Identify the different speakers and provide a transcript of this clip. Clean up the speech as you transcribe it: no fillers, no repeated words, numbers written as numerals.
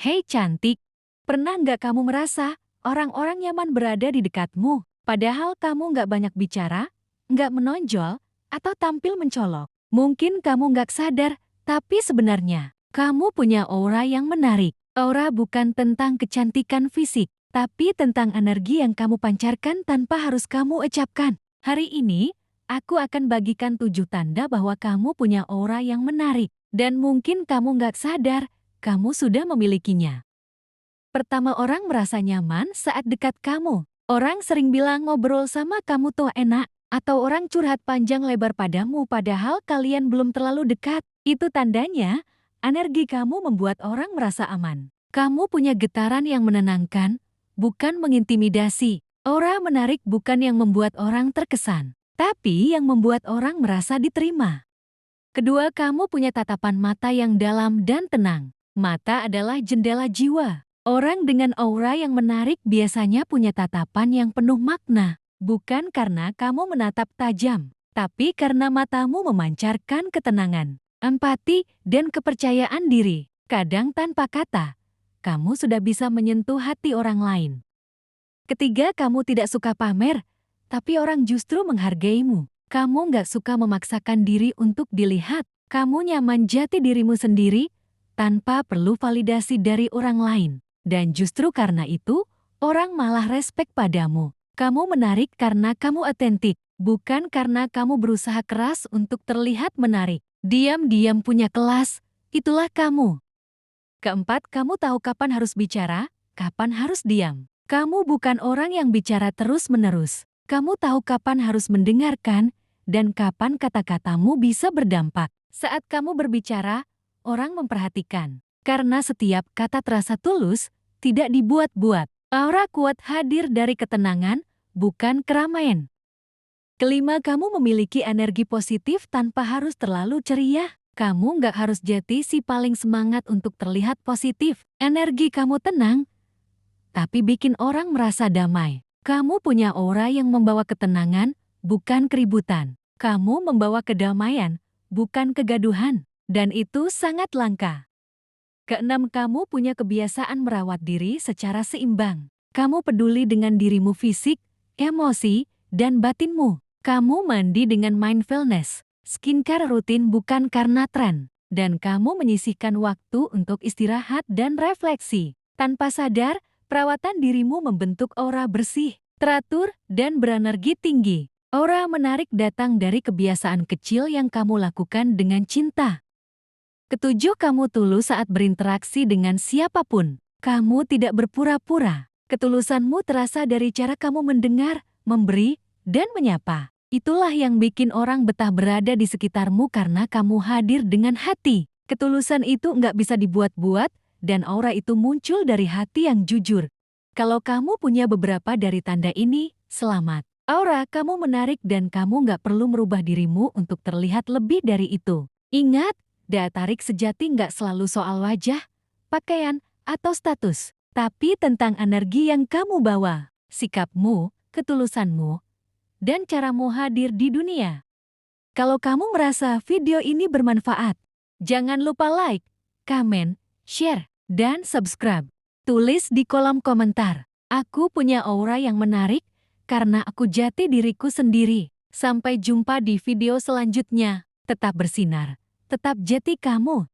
Speaker 1: Hei cantik, pernah nggak kamu merasa orang-orang nyaman berada di dekatmu, padahal kamu nggak banyak bicara, nggak menonjol, atau tampil mencolok? Mungkin kamu nggak sadar, tapi sebenarnya kamu punya aura yang menarik. Aura bukan tentang kecantikan fisik, tapi tentang energi yang kamu pancarkan tanpa harus kamu ucapkan. Hari ini, aku akan bagikan 7 tanda bahwa kamu punya aura yang menarik, dan mungkin kamu nggak sadar kamu sudah memilikinya. Pertama, orang merasa nyaman saat dekat kamu. Orang sering bilang ngobrol sama kamu tuh enak, atau orang curhat panjang lebar padamu padahal kalian belum terlalu dekat. Itu tandanya, energi kamu membuat orang merasa aman. Kamu punya getaran yang menenangkan, bukan mengintimidasi. Aura menarik bukan yang membuat orang terkesan, tapi yang membuat orang merasa diterima. Kedua, kamu punya tatapan mata yang dalam dan tenang. Mata adalah jendela jiwa. Orang dengan aura yang menarik biasanya punya tatapan yang penuh makna, bukan karena kamu menatap tajam, tapi karena matamu memancarkan ketenangan, empati, dan kepercayaan diri. Kadang tanpa kata, kamu sudah bisa menyentuh hati orang lain. Ketiga, kamu tidak suka pamer, tapi orang justru menghargaimu. Kamu nggak suka memaksakan diri untuk dilihat. Kamu nyaman jati dirimu sendiri, tanpa perlu validasi dari orang lain. Dan justru karena itu, orang malah respek padamu. Kamu menarik karena kamu otentik, bukan karena kamu berusaha keras untuk terlihat menarik. Diam-diam punya kelas, itulah kamu. Keempat, kamu tahu kapan harus bicara, kapan harus diam. Kamu bukan orang yang bicara terus-menerus. Kamu tahu kapan harus mendengarkan, dan kapan kata-katamu bisa berdampak. Saat kamu berbicara, orang memperhatikan. Karena setiap kata terasa tulus, tidak dibuat-buat. Aura kuat hadir dari ketenangan, bukan keramaian. Kelima, kamu memiliki energi positif tanpa harus terlalu ceria. Kamu nggak harus jadi si paling semangat untuk terlihat positif. Energi kamu tenang, tapi bikin orang merasa damai. Kamu punya aura yang membawa ketenangan, bukan keributan. Kamu membawa kedamaian, bukan kegaduhan. Dan itu sangat langka. Keenam, kamu punya kebiasaan merawat diri secara seimbang. Kamu peduli dengan dirimu fisik, emosi, dan batinmu. Kamu mandi dengan mindfulness. Skincare rutin bukan karena tren. Dan kamu menyisihkan waktu untuk istirahat dan refleksi. Tanpa sadar, perawatan dirimu membentuk aura bersih, teratur, dan berenergi tinggi. Aura menarik datang dari kebiasaan kecil yang kamu lakukan dengan cinta. Ketujuh, kamu tulus saat berinteraksi dengan siapapun. Kamu tidak berpura-pura. Ketulusanmu terasa dari cara kamu mendengar, memberi, dan menyapa. Itulah yang bikin orang betah berada di sekitarmu karena kamu hadir dengan hati. Ketulusan itu nggak bisa dibuat-buat, dan aura itu muncul dari hati yang jujur. Kalau kamu punya beberapa dari tanda ini, selamat. Aura kamu menarik dan kamu nggak perlu merubah dirimu untuk terlihat lebih dari itu. Ingat, daya tarik sejati nggak selalu soal wajah, pakaian, atau status, tapi tentang energi yang kamu bawa, sikapmu, ketulusanmu, dan caramu hadir di dunia. Kalau kamu merasa video ini bermanfaat, jangan lupa like, komen, share, dan subscribe. Tulis di kolom komentar, aku punya aura yang menarik karena aku jati diriku sendiri. Sampai jumpa di video selanjutnya. Tetap bersinar, tetap jati kamu.